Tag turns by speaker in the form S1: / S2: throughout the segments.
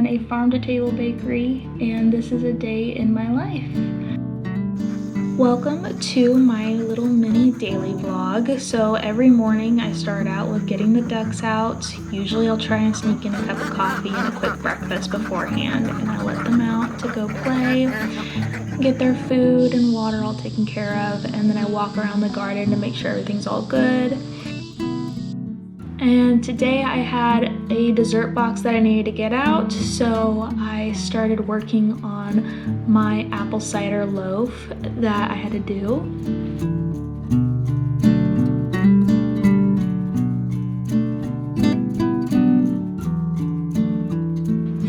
S1: a farm-to-table bakery, and this is a day in my life. Welcome to my little mini daily vlog. So every morning I start out with getting the ducks out. Usually I'll try and sneak in a cup of coffee and a quick breakfast beforehand, and I let them out to go play, get their food and water all taken care of, and then I walk around the garden to make sure everything's all good. And today I had a dessert box that I needed to get out, so I started working on my apple cider loaf that I had to do.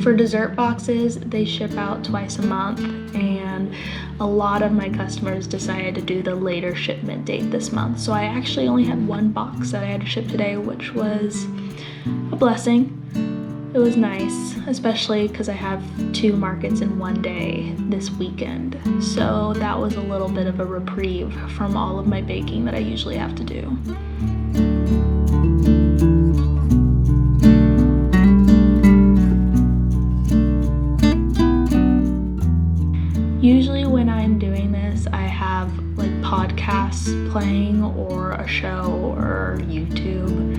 S1: For dessert boxes, they ship out twice a month, and a lot of my customers decided to do the later shipment date this month. So I actually only had one box that I had to ship today, which was a blessing. It was nice, especially because I have 2 markets in one day this weekend. So that was a little bit of a reprieve from all of my baking that I usually have to do. Usually when I'm doing this, I have like podcasts playing or a show or YouTube.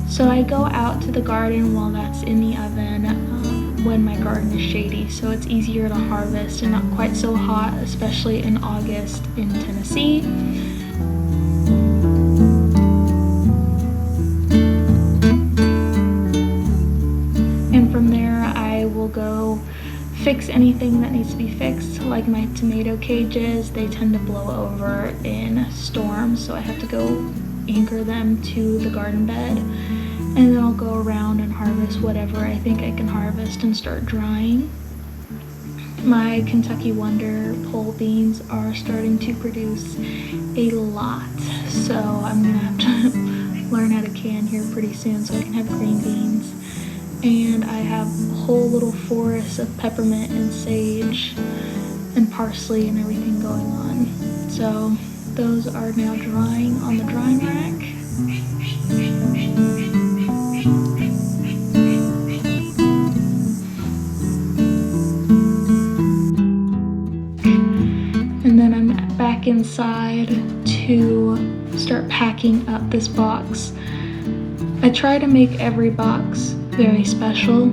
S1: So I go out to the garden while that's in the oven when my garden is shady, so it's easier to harvest and not quite so hot, especially in August in Tennessee. And from there I will go fix anything that needs to be fixed, like my tomato cages. They tend to blow over in storms, so I have to go anchor them to the garden bed. And then I'll go around and harvest whatever I think I can harvest and start drying. My Kentucky Wonder pole beans are starting to produce a lot, so I'm gonna have to learn how to can here pretty soon so I can have green beans. And I have a whole little forest of peppermint and sage and parsley and everything going on. So those are now drying on the drying rack. And then I'm back inside to start packing up this box. I try to make every box very special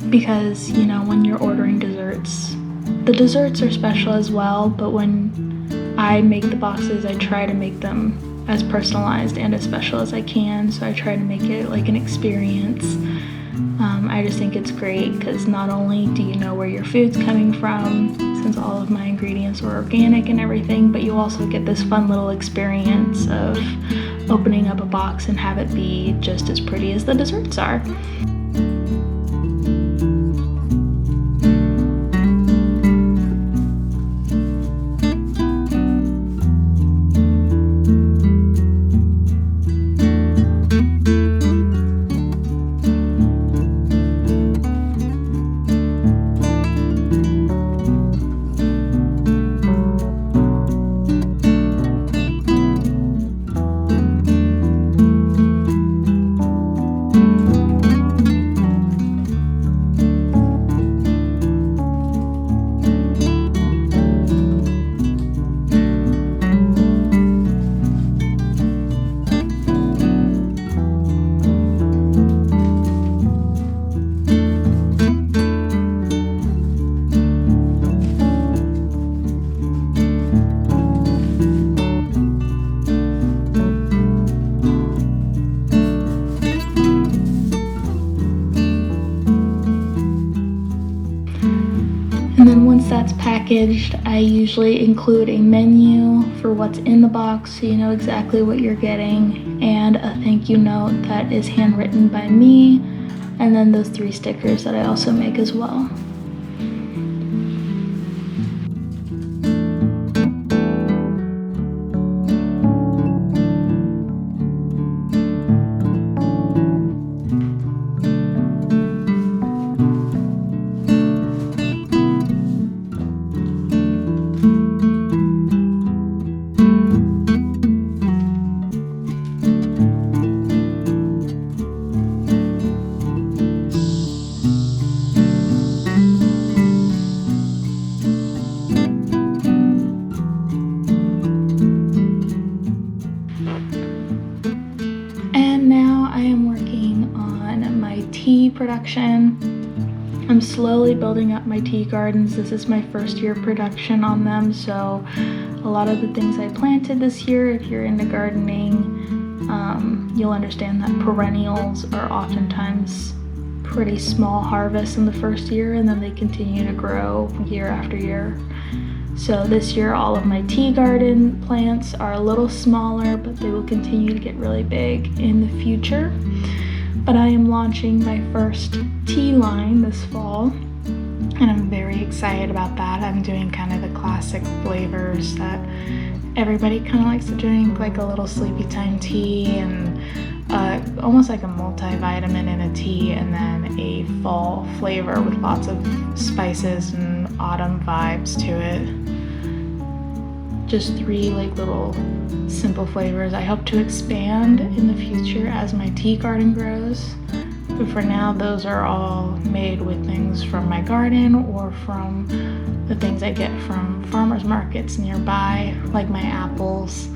S1: because, you know, when you're ordering desserts, the desserts are special as well, but when I make the boxes, I try to make them as personalized and as special as I can, so I try to make it like an experience. I just think it's great because not only do you know where your food's coming from, since all of my ingredients are organic and everything, but you also get this fun little experience of opening up a box and have it be just as pretty as the desserts are. And then once that's packaged, I usually include a menu for what's in the box so you know exactly what you're getting, and a thank you note that is handwritten by me, and then those 3 stickers that I also make as well. tea production. I'm slowly building up my tea gardens. This is my first year of production on them, so a lot of the things I planted this year, if you're into gardening, you'll understand that perennials are oftentimes pretty small harvests in the first year, and then they continue to grow year after year. So this year all of my tea garden plants are a little smaller, but they will continue to get really big in the future. But I am launching my first tea line this fall, and I'm very excited about that. I'm doing kind of the classic flavors that everybody kind of likes to drink, like a little sleepy time tea and almost like a multivitamin in a tea, and then a fall flavor with lots of spices and autumn vibes to it. Just 3 like little simple flavors. I hope to expand in the future as my tea garden grows, but for now those are all made with things from my garden or from the things I get from farmers markets nearby, like my apples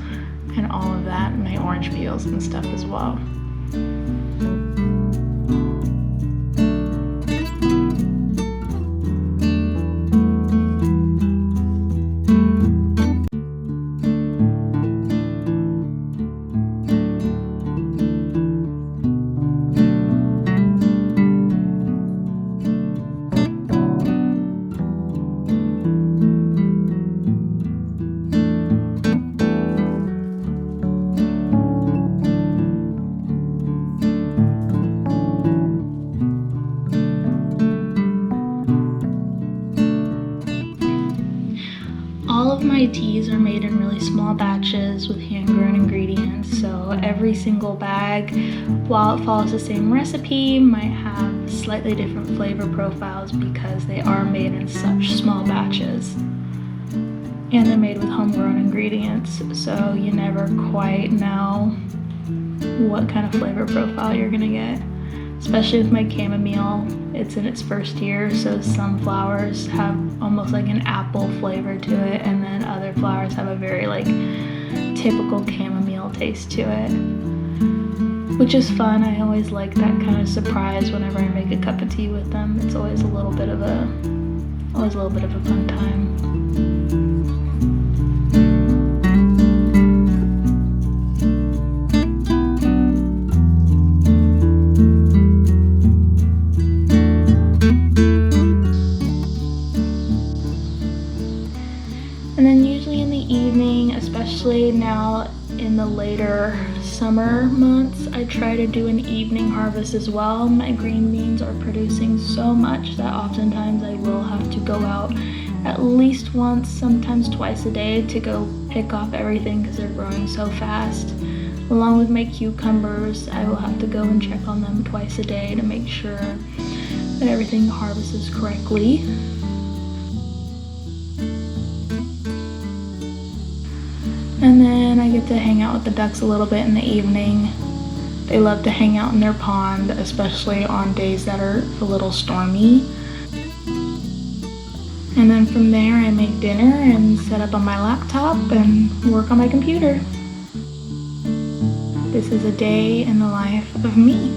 S1: and all of that, and my orange peels and stuff as well. All of my teas are made in really small batches with hand-grown ingredients, so every single bag, while it follows the same recipe, might have slightly different flavor profiles because they are made in such small batches. And they're made with homegrown ingredients, so you never quite know what kind of flavor profile you're gonna get. Especially with my chamomile, it's in its first year, so some flowers have almost like an apple flavor to it, and then other flowers have a very like typical chamomile taste to it, which is fun. I always like that kind of surprise whenever I make a cup of tea with them. It's always a little bit of a fun time. And then usually in the evening, especially now in the later summer months, I try to do an evening harvest as well. My green beans are producing so much that oftentimes I will have to go out at least once, sometimes twice a day to go pick off everything because they're growing so fast. Along with my cucumbers, I will have to go and check on them twice a day to make sure that everything harvests correctly. And then I get to hang out with the ducks a little bit in the evening. They love to hang out in their pond, especially on days that are a little stormy. And then from there I make dinner and set up on my laptop and work on my computer. This is a day in the life of me,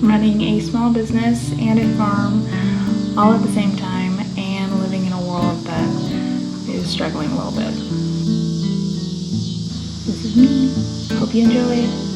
S1: running a small business and a farm all at the same time, and living in a world that is struggling a little bit. This is me. Hope you enjoyed.